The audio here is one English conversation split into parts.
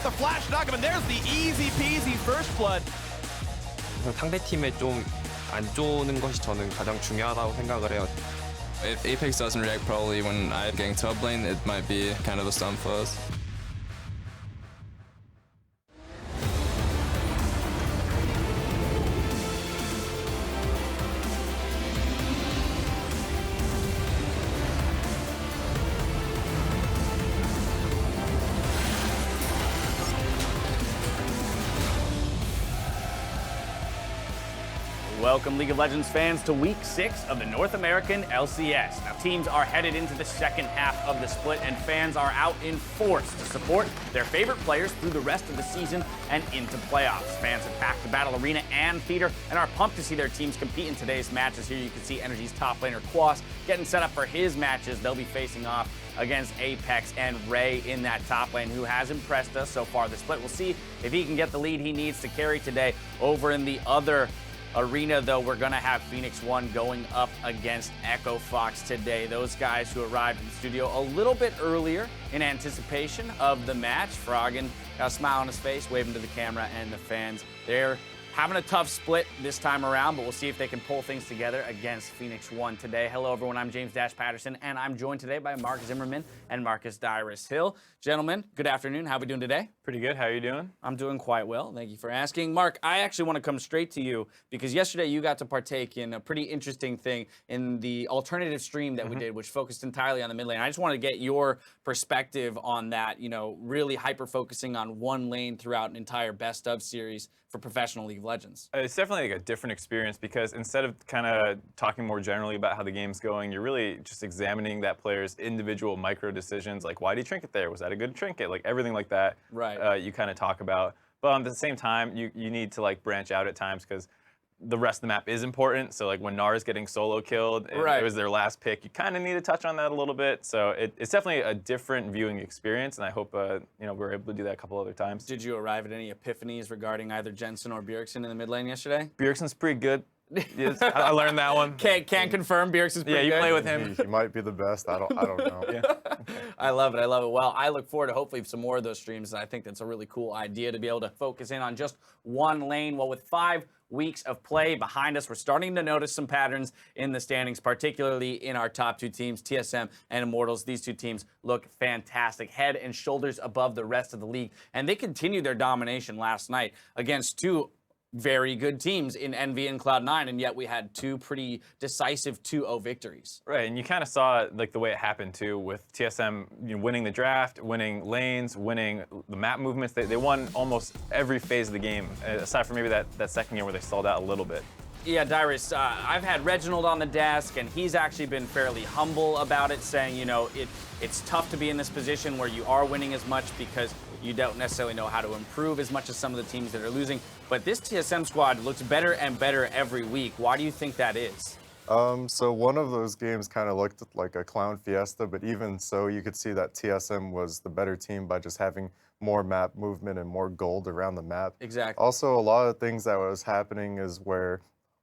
The flash knock him, and there's the easy peasy first blood. 상대 팀에 좀 안 좋은 것이 저는 가장 중요하다고 생각을 해요. If Apex doesn't react probably when I'm getting top lane, it might be kind of a stump for us. Welcome, League of Legends fans, to Week 6 of the North American LCS. Now, teams are headed into the second half of the split, and fans are out in force to support their favorite players through the rest of the season and into playoffs. Fans have packed the Battle Arena and Theater and are pumped to see their teams compete in today's matches. Here you can see Energy's top laner, Quas, getting set up for his matches. They'll be facing off against Apex and Ray in that top lane, who has impressed us so far this split. We'll see if he can get the lead he needs to carry today. Over in the other arena, though, we're going to have Phoenix One going up against Echo Fox today. Those guys who arrived in the studio a little bit earlier in anticipation of the match. Froggen got a smile on his face, waving to the camera and the fans. They're having a tough split this time around, but we'll see if they can pull things together against Phoenix One today. Hello, everyone. I'm James Dash Patterson, and I'm joined today by Mark Zimmerman and Marcus Dyrus Hill. Gentlemen, good afternoon. How are we doing today? Pretty good. How are you doing? I'm doing quite well. Thank you for asking. Mark, I actually want to come straight to you because yesterday you got to partake in a pretty interesting thing in the alternative stream that we did, which focused entirely on the mid lane. I just wanted to get your perspective on that, you know, really hyper-focusing on one lane throughout an entire best of series for professional League of Legends. It's definitely like a different experience because instead of kind of talking more generally about how the game's going, you're really just examining that player's individual micro decisions, like why did he trinket there? Was that a good trinket? Like everything like that. Right. You kind of talk about. But at the same time, you need to like branch out at times because the rest of the map is important. So like when Nara's getting solo killed, and it was their last pick, you kind of need to touch on that a little bit. So it's definitely a different viewing experience, and I hope you know, we're able to do that a couple other times. Did you arrive at any epiphanies regarding either Jensen or Bjergsen in the mid lane yesterday? Bjergsen's pretty good. Yes, I learned that one. Can't confirm Bjergsen's pretty good. Yeah, you play with him. He might be the best. I don't know. Yeah. I love it. I love it. Well, I look forward to hopefully some more of those streams, and I think that's a really cool idea to be able to focus in on just one lane. Well, with 5 weeks of play behind us, we're starting to notice some patterns in the standings, particularly in our top 2 teams, TSM and Immortals. These 2 teams look fantastic, head and shoulders above the rest of the league, and they continued their domination last night against 2 very good teams in Envy and Cloud9, and yet we had 2 pretty decisive 2-0 victories. Right, and you kind of saw like the way it happened too with TSM, you know, winning the draft, winning lanes, winning the map movements. They won almost every phase of the game, aside from maybe that second game where they stalled out a little bit. Yeah, Dyrus, I've had Reginald on the desk, and he's actually been fairly humble about it, saying, you know, it's tough to be in this position where you are winning as much because you don't necessarily know how to improve as much as some of the teams that are losing. But this TSM squad looks better and better every week. Why do you think that is? So one of those games kind of looked like a clown fiesta, but even so, you could see that TSM was the better team by just having more map movement and more gold around the map. Exactly. Also, a lot of things that was happening is where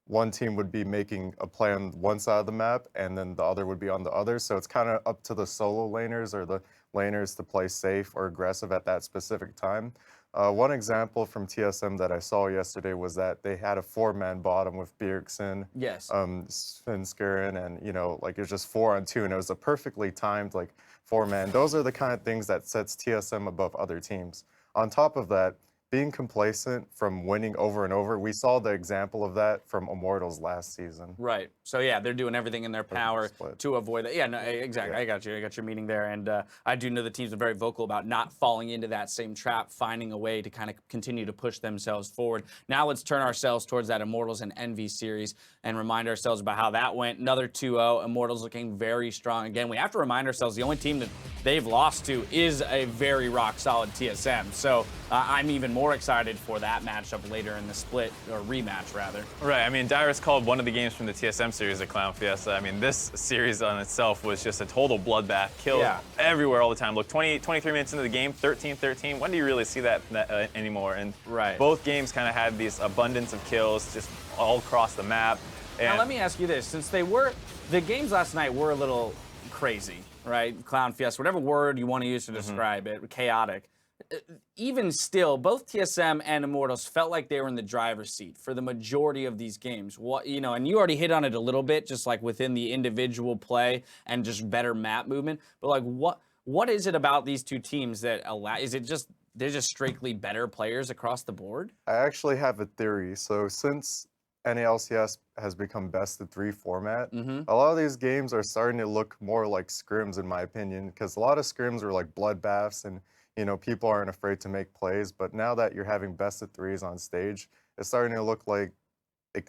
one team would be making a play on one side of the map, and then the other would be on the other. So it's kind of up to the solo laners or the laners to play safe or aggressive at that specific time. One example from TSM that I saw yesterday was that they had a 4-man bottom with Bjergsen, yes, Svenskeren, and you know, like it was just 4 on 2, and it was a perfectly timed like 4-man. Those are the kind of things that sets TSM above other teams. On top of that, being complacent from winning over and over, we saw the example of that from Immortals last season. Right. So yeah, they're doing everything in their power to avoid that. Yeah, no, exactly. Yeah. I got you. I got your meaning there. And I do know the teams are very vocal about not falling into that same trap, finding a way to kind of continue to push themselves forward. Now let's turn ourselves towards that Immortals and Envy series and remind ourselves about how that went. Another 2-0. Immortals looking very strong. Again, we have to remind ourselves the only team that they've lost to is a very rock-solid TSM. So I'm even more excited for that matchup later in the split, or rematch rather. Right, I mean, Dyrus called one of the games from the TSM series a clown fiesta. I mean, this series on itself was just a total bloodbath. Kills everywhere all the time. Look, 23 minutes into the game, 13-13. When do you really see that anymore? And both games kind of had this abundance of kills just all across the map. And now let me ask you this, since the games last night were a little crazy, right? Clown fiesta, whatever word you want to use to describe it, chaotic. even still, both TSM and Immortals felt like they were in the driver's seat for the majority of these games. What, you know, and you already hit on it a little bit, just like within the individual play and just better map movement. But like, what is it about these two teams that allow? Is it just they're just strictly better players across the board? I actually have a theory. So since NALCS has become best of 3 format, a lot of these games are starting to look more like scrims, in my opinion, because a lot of scrims are like bloodbaths and, you know, people aren't afraid to make plays. But now that you're having best of 3s on stage, it's starting to look like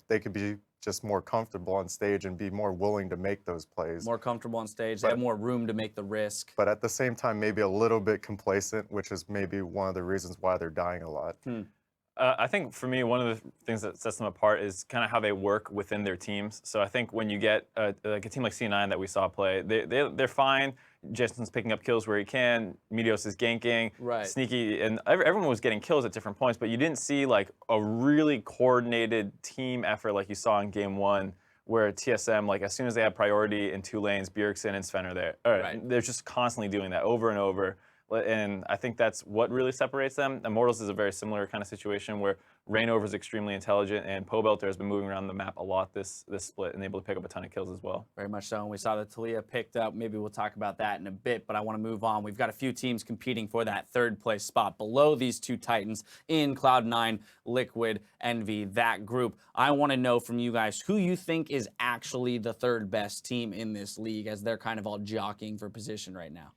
they could be just more comfortable on stage and be more willing to make those plays. More comfortable on stage, they have more room to make the risk. But at the same time, maybe a little bit complacent, which is maybe one of the reasons why they're dying a lot. I think for me, one of the things that sets them apart is kind of how they work within their teams. So I think when you get like a team like C9 that we saw play, they're fine. Jason's picking up kills where he can. Meteos is ganking. Right. Sneaky, and everyone was getting kills at different points, but you didn't see like a really coordinated team effort like you saw in Game 1, where TSM, like as soon as they have priority in 2 lanes, Bjergsen and Sven are there. They're just constantly doing that over and over. And I think that's what really separates them. Immortals is a very similar kind of situation where Rainover is extremely intelligent, and Pobelter has been moving around the map a lot this split and able to pick up a ton of kills as well. Very much so. And we saw that Talia picked up. Maybe we'll talk about that in a bit, but I want to move on. We've got a few teams competing for that 3rd place spot below these two Titans in Cloud9, Liquid, Envy, that group. I want to know from you guys who you think is actually the 3rd best team in this league, as they're kind of all jockeying for position right now.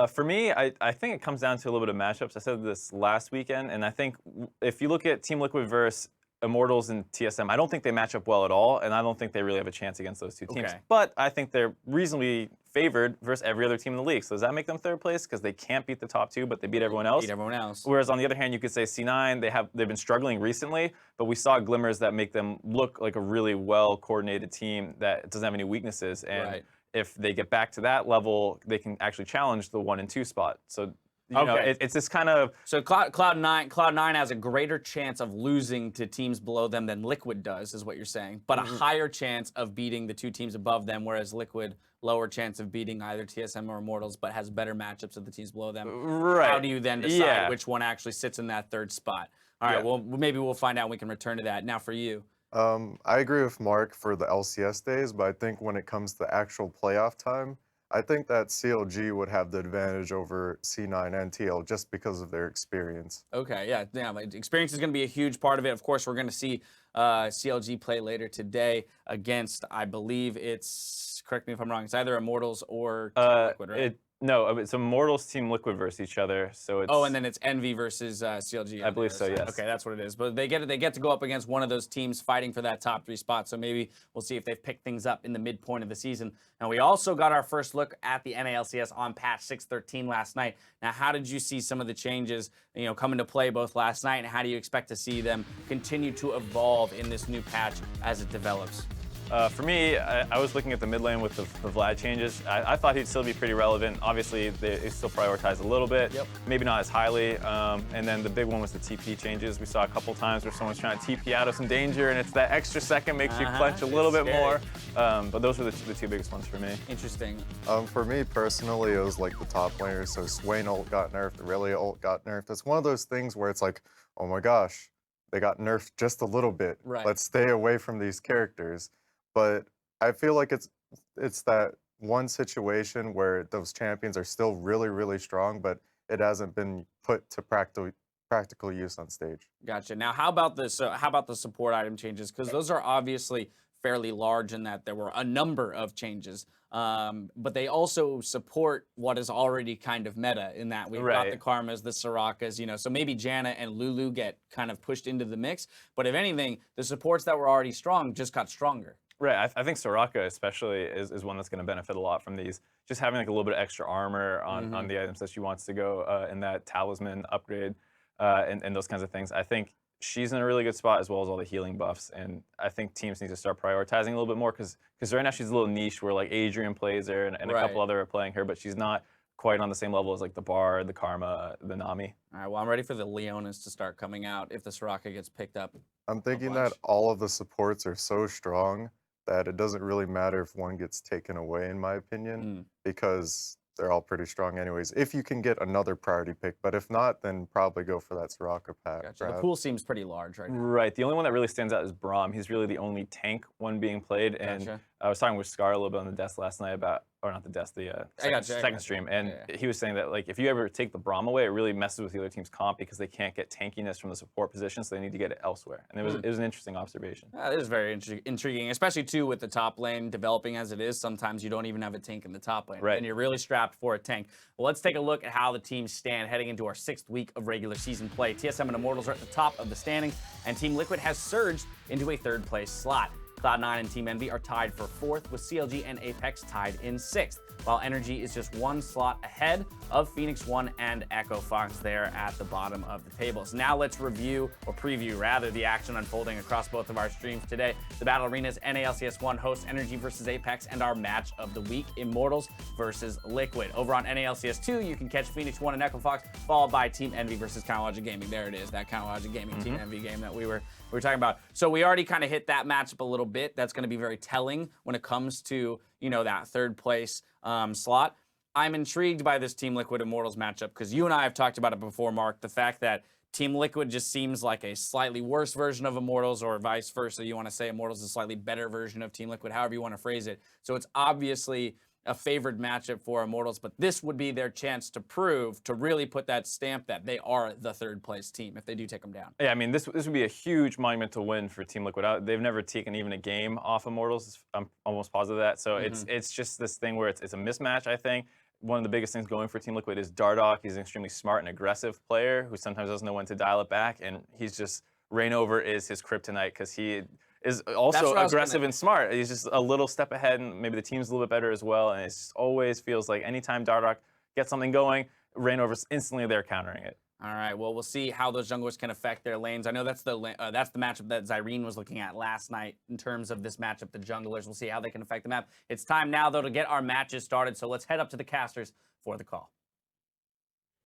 For me, I think it comes down to a little bit of matchups. I said this last weekend, and I think if you look at Team Liquid versus Immortals and TSM, I don't think they match up well at all, and I don't think they really have a chance against those two teams. Okay. But I think they're reasonably favored versus every other team in the league. So does that make them 3rd place? Because they can't beat the top 2, but they beat everyone else. Beat everyone else. Whereas on the other hand, you could say C9, they've been struggling recently, but we saw glimmers that make them look like a really well-coordinated team that doesn't have any weaknesses. And if they get back to that level, they can actually challenge the 1 and 2 spot. So, you know, it's this kind of... So Cloud9 has a greater chance of losing to teams below them than Liquid does, is what you're saying, but a higher chance of beating the 2 teams above them, whereas Liquid, lower chance of beating either TSM or Immortals, but has better matchups of the teams below them. Right. How do you then decide which one actually sits in that 3rd spot? All right, well, maybe we'll find out and we can return to that. Now for you. I agree with Mark for the LCS days, but I think when it comes to actual playoff time, I think that CLG would have the advantage over C9 and TL just because of their experience. Okay, yeah, experience is going to be a huge part of it. Of course, we're going to see CLG play later today against, I believe it's, correct me if I'm wrong, it's either Immortals or Team Liquid, right? No, it's Immortals Team Liquid versus each other. So it's and then it's Envy versus CLG. I believe so, yes. Okay, that's what it is. But they get to go up against one of those teams fighting for that top 3 spot. So maybe we'll see if they've picked things up in the midpoint of the season. And we also got our first look at the NALCS on patch 6.13 last night. Now, how did you see some of the changes, you know, come into play both last night, and how do you expect to see them continue to evolve in this new patch as it develops? For me, I was looking at the mid lane with the Vlad changes. I thought he'd still be pretty relevant. Obviously, they still prioritize a little bit, maybe not as highly. And then the big one was the TP changes. We saw a couple times where someone's trying to TP out of some danger, and it's that extra second makes you clench a little bit more. But those were the 2 biggest ones for me. Interesting. For me personally, it was like the top laners. So Swain ult got nerfed, Aurelia ult got nerfed. It's one of those things where it's like, oh my gosh, they got nerfed just a little bit. Right. Let's stay away from these characters. But I feel like it's that one situation where those champions are still really, really strong, but it hasn't been put to practical use on stage. Gotcha. Now, how about this? How about the support item changes? Because those are obviously fairly large in that there were a number of changes, but they also support what is already kind of meta in that we've got the Karmas, the Sorakas, you know, so maybe Janna and Lulu get kind of pushed into the mix, but if anything, the supports that were already strong just got stronger. Right, I think Soraka especially is one that's going to benefit a lot from these. Just having like a little bit of extra armor on the items that she wants to go in that talisman upgrade and those kinds of things. I think she's in a really good spot, as well as all the healing buffs. And I think teams need to start prioritizing a little bit more, because right now she's a little niche where like Adrian plays her and a couple other are playing her, but she's not quite on the same level as like the Bard, the Karma, the Nami. All right, well, I'm ready for the Leonas to start coming out if the Soraka gets picked up. I'm thinking that all of the supports are so strong that it doesn't really matter if one gets taken away, in my opinion, because they're all pretty strong anyways. If you can get another priority pick, but if not, then probably go for that Soraka pack. Gotcha. The pool seems pretty large right now. Right. The only one that really stands out is Braum. He's really the only tank one being played. And Gotcha. I was talking with Scar a little bit on the desk last night about, or not the desk, the second stream. And he was saying that like if you ever take the Braum away, it really messes with the other team's comp because they can't get tankiness from the support position, so they need to get it elsewhere. And it was an interesting observation. It is very intriguing, especially too with the top lane developing as it is. Sometimes you don't even have a tank in the top lane, and you're really strapped for a tank. Well, let's take a look at how the teams stand heading into our 6th week of regular season play. TSM and Immortals are at the top of the standings, and Team Liquid has surged into a 3rd place slot. Cloud9 and Team Envy are tied for 4th, with CLG and Apex tied in 6th, while Energy is just 1 slot ahead of Phoenix One and Echo Fox there at the bottom of the table. So now let's review, or preview rather, the action unfolding across both of our streams today. The Battle Arenas NA LCS 1 hosts Energy versus Apex, and our match of the week, Immortals versus Liquid. Over on NA LCS 2, you can catch Phoenix One and Echo Fox, followed by Team Envy versus Logic Gaming. There it is, that Logic Gaming Team Envy game that we were talking about. So we already kind of hit that matchup a little bit. That's going to be very telling when it comes to, you know, that 3rd place slot. I'm intrigued by this Team Liquid Immortals matchup because you and I have talked about it before, Mark. The fact that Team Liquid just seems like a slightly worse version of Immortals, or vice versa. You want to say Immortals is a slightly better version of Team Liquid, however you want to phrase it. So it's obviously a favored matchup for Immortals, but this would be their chance to prove, to really put that stamp that they are the 3rd place team if they do take them down. Yeah, I mean, this would be a huge monumental win for Team Liquid. They've never taken even a game off Immortals. I'm almost positive of that. So it's just this thing where it's a mismatch, I think. One of the biggest things going for Team Liquid is Dardoch. He's an extremely smart and aggressive player who sometimes doesn't know when to dial it back, and he's just, Reignover is his kryptonite because he is also aggressive and smart. He's just a little step ahead, and maybe the team's a little bit better as well, and it just always feels like anytime Dardoch gets something going, Reignover's instantly there countering it. All right, well, we'll see how those junglers can affect their lanes. I know that's the matchup that Zyrene was looking at last night in terms of this matchup, the junglers. We'll see how they can affect the map. It's time now, though, to get our matches started, so let's head up to the casters for the call.